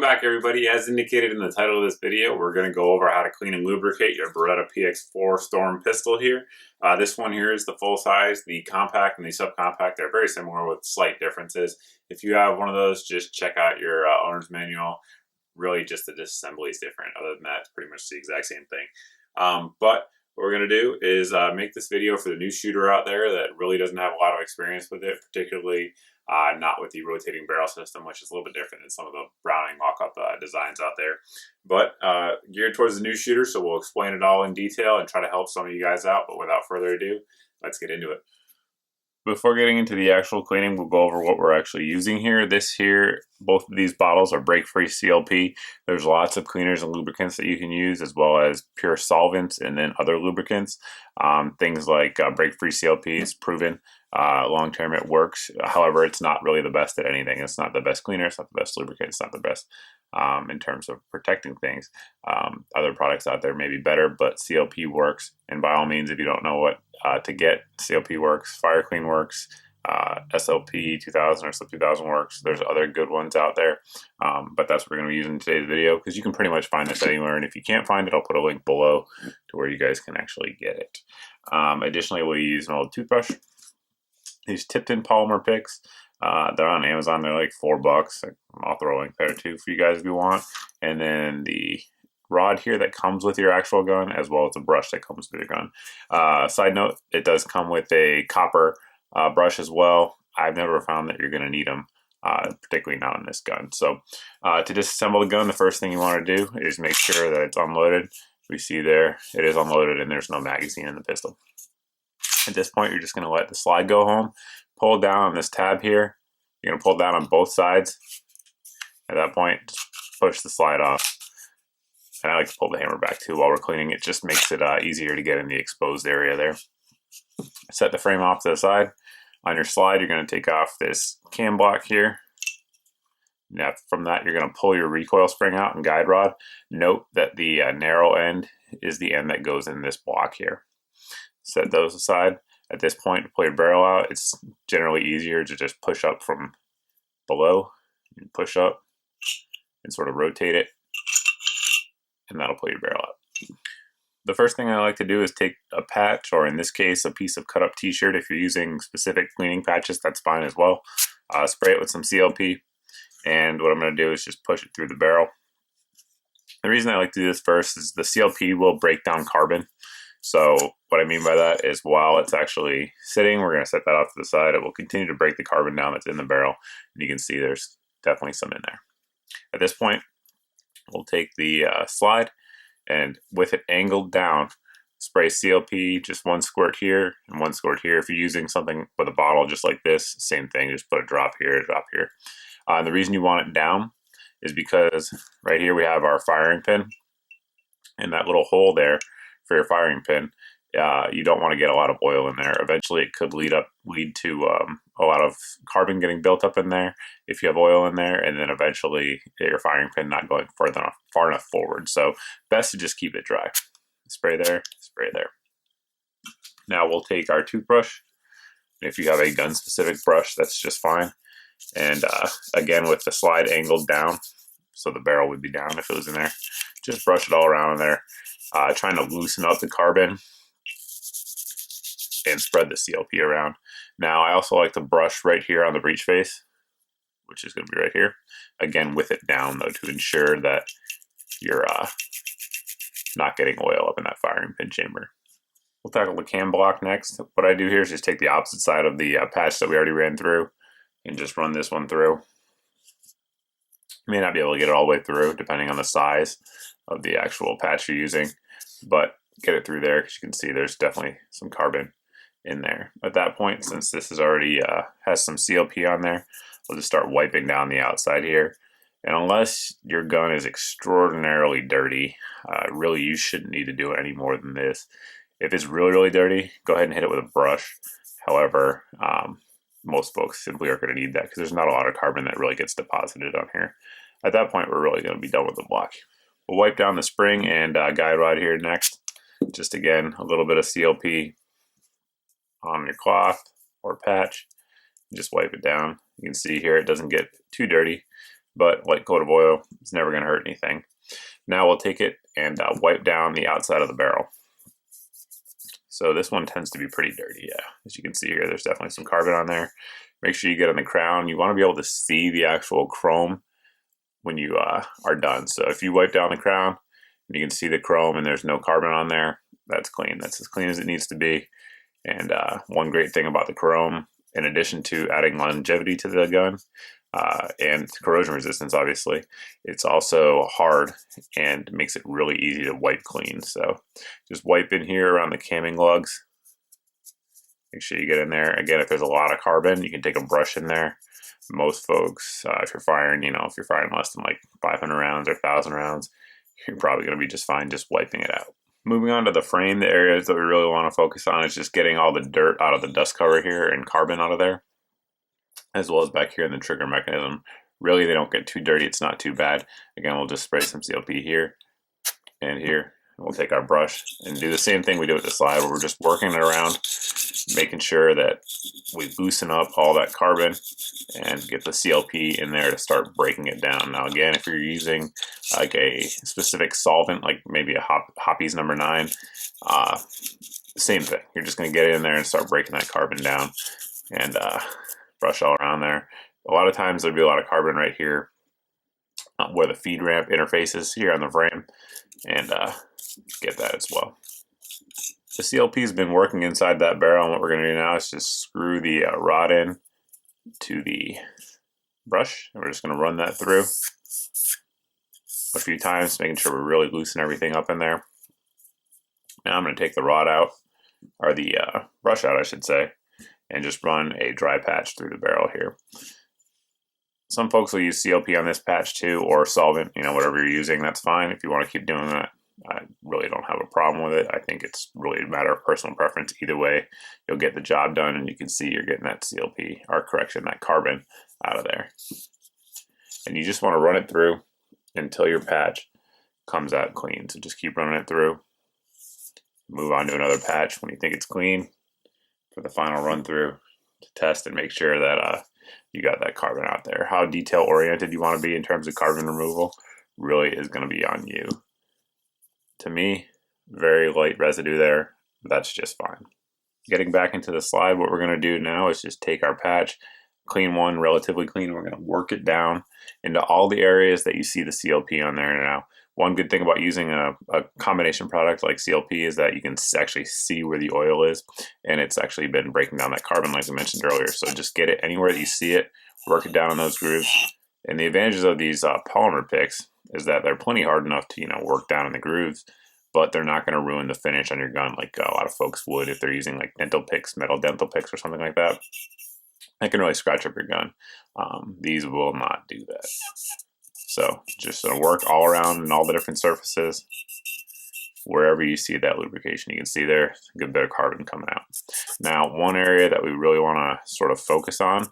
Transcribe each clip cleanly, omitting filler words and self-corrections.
back, everybody. As indicated in the title of this video, we're going to go over how to clean and lubricate your Beretta PX4 Storm pistol here. This one here is the full size. The compact and the subcompact, they're very similar with slight differences. If you have one of those, just check out your owner's manual. Really, just the disassembly is different. Other than that, it's pretty much the exact same thing. But what we're going to do is make this video for the new shooter out there that really doesn't have a lot of experience with it, particularly not with the rotating barrel system, which is a little bit different than some of the Browning mock-up designs out there. But geared towards the new shooter, so we'll explain it all in detail and try to help some of you guys out. But without further ado, let's get into it. Before getting into the actual cleaning, we'll go over what we're actually using here. Both of these bottles are break-free CLP. There's lots of cleaners and lubricants that you can use, as well as pure solvents and then other lubricants. Things like break-free CLP is proven. Long-term it works. However, it's not really the best at anything. It's not the best cleaner. It's not the best lubricant. It's not the best in terms of protecting things. Other products out there may be better, but CLP works. And by all means, if you don't know what to get, CLP works, Fire Clean works, SLP 2000 or Slip 2000 works. There's other good ones out there, but that's what we're going to be using in today's video, because you can pretty much find this anywhere, and if you can't find it, I'll put a link below to where you guys can actually get it. Additionally, we'll use an old toothbrush. These tipped-in polymer picks, they're on Amazon. They're like $4. I'll throw a link there too for you guys if you want. And then the rod here that comes with your actual gun, as well as a brush that comes with your gun. Side note, it does come with a copper brush as well. I've never found that you're going to need them, particularly not on this gun. So to disassemble the gun, the first thing you want to do is make sure that it's unloaded. We see there it is unloaded and there's no magazine in the pistol. At this point, you're just going to let the slide go home. Pull down on this tab here. You're going to pull down on both sides. At that point, just push the slide off. And I like to pull the hammer back too while we're cleaning. It just makes it easier to get in the exposed area there. Set the frame off to the side. On your slide, you're going to take off this cam block here. Now, from that, you're going to pull your recoil spring out and guide rod. Note that the narrow end is the end that goes in this block here. Set those aside. At this point, to pull your barrel out, it's generally easier to just push up from below and push up and sort of rotate it, and that'll pull your barrel out. The first thing I like to do is take a patch, or in this case, a piece of cut up t-shirt. If you're using specific cleaning patches, that's fine as well. Spray it with some CLP, and what I'm going to do is just push it through the barrel. The reason I like to do this first is the CLP will break down carbon. So what I mean by that is while it's actually sitting, we're going to set that off to the side. It will continue to break the carbon down that's in the barrel. And you can see there's definitely some in there. At this point, we'll take the slide, and with it angled down, spray CLP, just one squirt here and one squirt here. If you're using something with a bottle just like this, same thing, just put a drop here, a drop here. And the reason you want it down is because right here we have our firing pin, and that little hole there for your firing pin, you don't want to get a lot of oil in there. Eventually it could lead to a lot of carbon getting built up in there if you have oil in there, and then eventually your firing pin not going far enough forward. So best to just keep it dry. Spray there, spray there. Now we'll take our toothbrush. If you have a gun specific brush, that's just fine. And again, with the slide angled down, so the barrel would be down if it was in there, just brush it all around in there. Trying to loosen up the carbon and spread the CLP around. Now, I also like to brush right here on the breech face, which is going to be right here. Again, with it down, though, to ensure that you're not getting oil up in that firing pin chamber. We'll tackle the cam block next. What I do here is just take the opposite side of the patch that we already ran through and just run this one through. You may not be able to get it all the way through, depending on the size of the actual patch you're using, but get it through there, because you can see there's definitely some carbon in there. At that point, since this is already has some CLP on there, we'll just start wiping down the outside here. And unless your gun is extraordinarily dirty, really you shouldn't need to do any more than this. If it's really, really dirty, go ahead and hit it with a brush. However, most folks simply aren't going to need that, because there's not a lot of carbon that really gets deposited on here. At that point, we're really going to be done with the block. We'll wipe down the spring and guide rod here next. Just again, a little bit of CLP on your cloth or patch. Just wipe it down. You can see here it doesn't get too dirty. but light coat of oil is never going to hurt anything. Now we'll take it and wipe down the outside of the barrel. So this one tends to be pretty dirty, yeah. As you can see here, there's definitely some carbon on there. Make sure you get on the crown. You want to be able to see the actual chrome when you are done. So if you wipe down the crown, and you can see the chrome and there's no carbon on there, that's clean. That's as clean as it needs to be. And one great thing about the chrome, in addition to adding longevity to the gun and corrosion resistance, obviously, it's also hard and makes it really easy to wipe clean. So just wipe in here around the camming lugs. Make sure you get in there. Again, if there's a lot of carbon, you can take a brush in there. Most folks, if you're firing, if you're firing less than like 500 rounds or 1,000 rounds, you're probably going to be just fine just wiping it out. Moving on to the frame, the areas that we really want to focus on is just getting all the dirt out of the dust cover here and carbon out of there, as well as back here in the trigger mechanism. Really, they don't get too dirty. It's not too bad. Again, we'll just spray some CLP here and here. We'll take our brush and do the same thing we did with the slide, where we're just working it around, making sure that we loosen up all that carbon and get the CLP in there to start breaking it down. Now again, if you're using like a specific solvent, like maybe a Hoppy's number 9, same thing. You're just going to get in there and start breaking that carbon down and brush all around there. A lot of times there'll be a lot of carbon right here where the feed ramp interfaces here on the frame, and get that as well. The CLP has been working inside that barrel, and what we're going to do now is just screw the rod in to the brush, and we're just going to run that through a few times, making sure we're really loosening everything up in there. Now I'm going to take the rod out, or the brush out I should say, and just run a dry patch through the barrel here. Some folks will use CLP on this patch too, or solvent, whatever you're using, that's fine. If you want to keep doing that, I really don't have a problem with it. I think it's really a matter of personal preference. Either way, you'll get the job done, and you can see you're getting that CLP, or correction, that carbon out of there. And you just want to run it through until your patch comes out clean. So just keep running it through. Move on to another patch when you think it's clean for the final run through to test and make sure that you got that carbon out there. How detail oriented you want to be in terms of carbon removal really is going to be on you. To me, very light residue there. That's just fine. Getting back into the slide, what we're going to do now is just take our patch, clean one, relatively clean. We're going to work it down into all the areas that you see the CLP on there now. One good thing about using a combination product like CLP is that you can actually see where the oil is, and it's actually been breaking down that carbon like I mentioned earlier. So just get it anywhere that you see it, work it down in those grooves. And the advantages of these polymer picks is that they're plenty hard enough to work down in the grooves, but they're not going to ruin the finish on your gun like a lot of folks would if they're using like dental picks, metal dental picks or something like that. That can really scratch up your gun. These will not do that. So just work all around in all the different surfaces. Wherever you see that lubrication, you can see there a good bit of carbon coming out. Now, one area that we really want to sort of focus on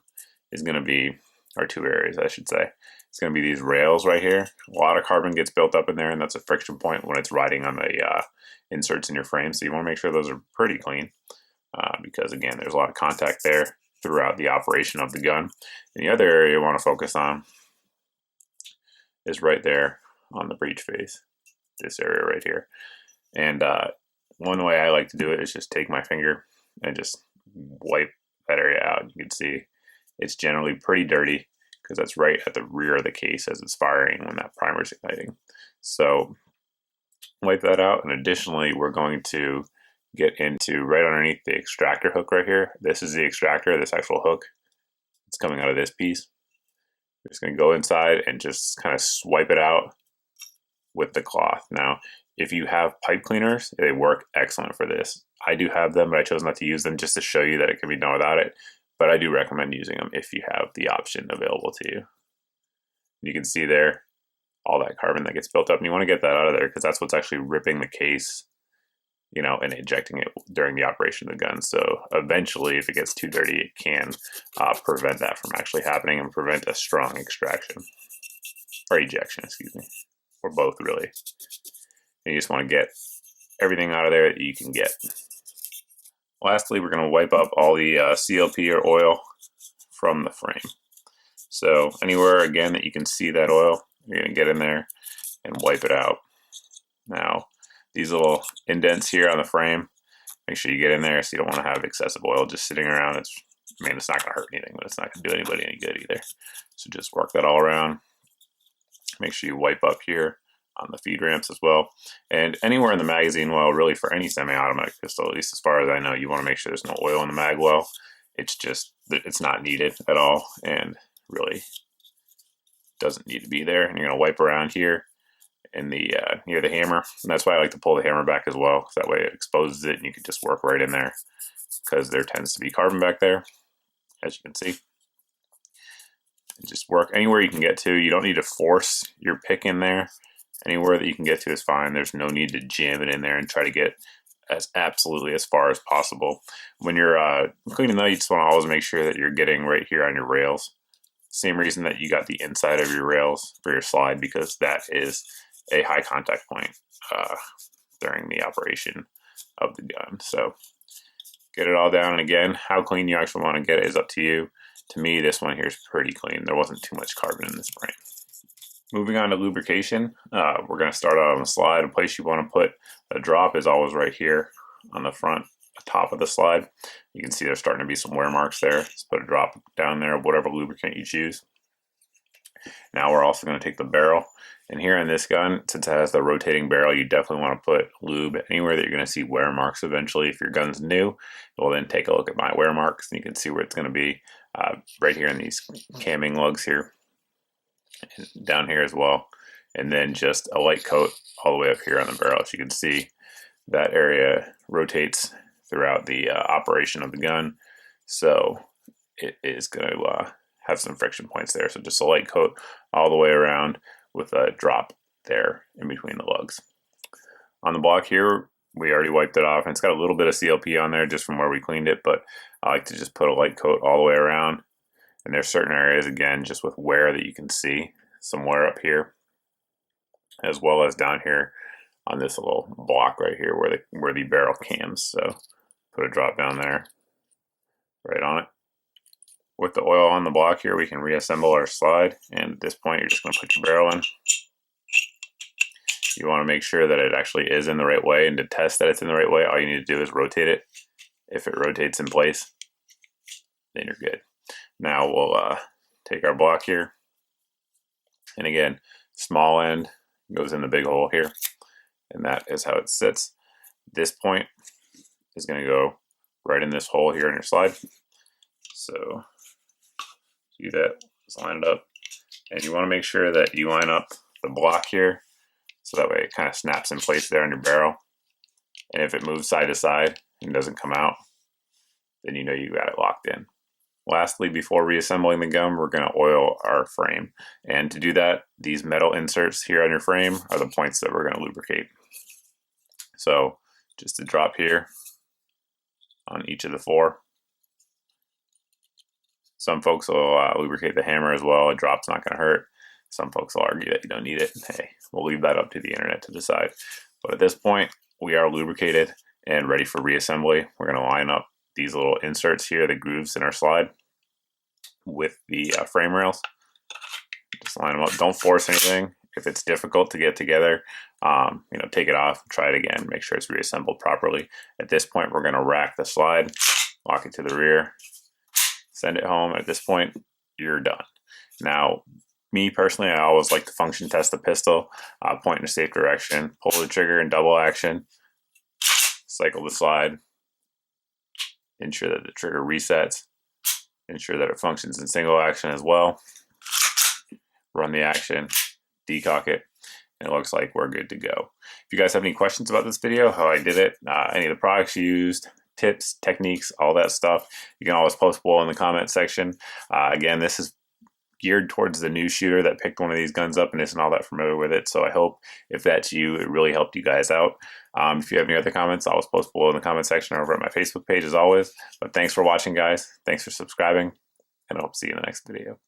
is going to be, or two areas I should say, it's going to be these rails right here. A lot of carbon gets built up in there, and that's a friction point when it's riding on the inserts in your frame. So you want to make sure those are pretty clean because, again, there's a lot of contact there throughout the operation of the gun. And the other area you want to focus on is right there on the breech face, this area right here. And one way I like to do it is just take my finger and just wipe that area out. You can see it's generally pretty dirty because that's right at the rear of the case as it's firing when that primer is igniting. So wipe that out, and additionally we're going to get into right underneath the extractor hook right here. This is the extractor, this actual hook. It's coming out of this piece. We're just going to go inside and just kind of swipe it out with the cloth. Now, if you have pipe cleaners, they work excellent for this. I do have them, but I chose not to use them just to show you that it can be done without it. But I do recommend using them if you have the option available to you. You can see there all that carbon that gets built up, and you want to get that out of there because that's what's actually ripping the case, and ejecting it during the operation of the gun. So eventually, if it gets too dirty, it can prevent that from actually happening and prevent a strong extraction, or ejection, excuse me, or both really. And you just want to get everything out of there that you can get. Lastly, we're going to wipe up all the CLP or oil from the frame. So anywhere again that you can see that oil, you're going to get in there and wipe it out. Now these little indents here on the frame, make sure you get in there so you don't want to have excessive oil just sitting around. It's not going to hurt anything, but it's not going to do anybody any good either. So just work that all around. Make sure you wipe up here on the feed ramps as well. And anywhere in the magazine well, really for any semi-automatic pistol, at least as far as I know, you want to make sure there's no oil in the mag well. It's not needed at all and really doesn't need to be there. And you're going to wipe around here in the near the hammer. And that's why I like to pull the hammer back as well, because that way it exposes it and you can just work right in there, because there tends to be carbon back there, as you can see. And just work anywhere you can get to. You don't need to force your pick in there. Anywhere that you can get to is fine. There's no need to jam it in there and try to get absolutely as far as possible. When you're cleaning though, you just want to always make sure that you're getting right here on your rails. Same reason that you got the inside of your rails for your slide, because that is a high contact point during the operation of the gun. So get it all down, and again, how clean you actually want to get it is up to you. To me, this one here is pretty clean. There wasn't too much carbon in this frame. Moving on to lubrication, we're going to start out on the slide. A place you want to put a drop is always right here on the front top of the slide. You can see there's starting to be some wear marks there. Just put a drop down there of whatever lubricant you choose. Now we're also going to take the barrel, and here on this gun, since it has the rotating barrel, you definitely want to put lube anywhere that you're going to see wear marks eventually. If your gun's new, you'll then take a look at my wear marks, and you can see where it's going to be right here in these camming lugs here, and down here as well, and then just a light coat all the way up here on the barrel. As you can see, that area rotates throughout the operation of the gun, so it is going to have some friction points there. So just a light coat all the way around with a drop there in between the lugs. On the block here, we already wiped it off, and it's got a little bit of CLP on there just from where we cleaned it, but I like to just put a light coat all the way around. And there's certain areas, again, just with wear that you can see some wear up here, as well as down here on this little block right here where the barrel cams. So put a drop down there, right on it. With the oil on the block here, we can reassemble our slide. And at this point, you're just going to put your barrel in. You want to make sure that it actually is in the right way, and to test that it's in the right way, all you need to do is rotate it. If it rotates in place, then you're good. Now we'll take our block here, and again, small end goes in the big hole here, and that is how it sits. This point is going to go right in this hole here in your slide. So do that, just line it up, and you want to make sure that you line up the block here, so that way it kind of snaps in place there on your barrel. And if it moves side to side and doesn't come out, then you know you got it locked in. Lastly, before reassembling the gun, we're going to oil our frame. And to do that, these metal inserts here on your frame are the points that we're going to lubricate. So just a drop here on each of the four. Some folks will lubricate the hammer as well. A drop's not going to hurt. Some folks will argue that you don't need it. Hey, we'll leave that up to the internet to decide. But at this point, we are lubricated and ready for reassembly. We're going to line up these little inserts here, the grooves in our slide, with the frame rails. Just line them up. Don't force anything. If it's difficult to get together, take it off, try it again, make sure it's reassembled properly. At this point, we're going to rack the slide, lock it to the rear, send it home. At this point, you're done. Now, me personally, I always like to function test the pistol, point in a safe direction, pull the trigger in double action, cycle the slide, ensure that the trigger resets, ensure that it functions in single action as well, run the action, decock it, and it looks like we're good to go. If you guys have any questions about this video, how I did it, any of the products used, tips, techniques, all that stuff, you can always post below in the comment section. Again, this is geared towards the new shooter that picked one of these guns up and isn't all that familiar with it. So I hope if that's you, it really helped you guys out. If you have any other comments, I'll post below in the comment section or over at my Facebook page as always. But thanks for watching, guys. Thanks for subscribing, and I hope to see you in the next video.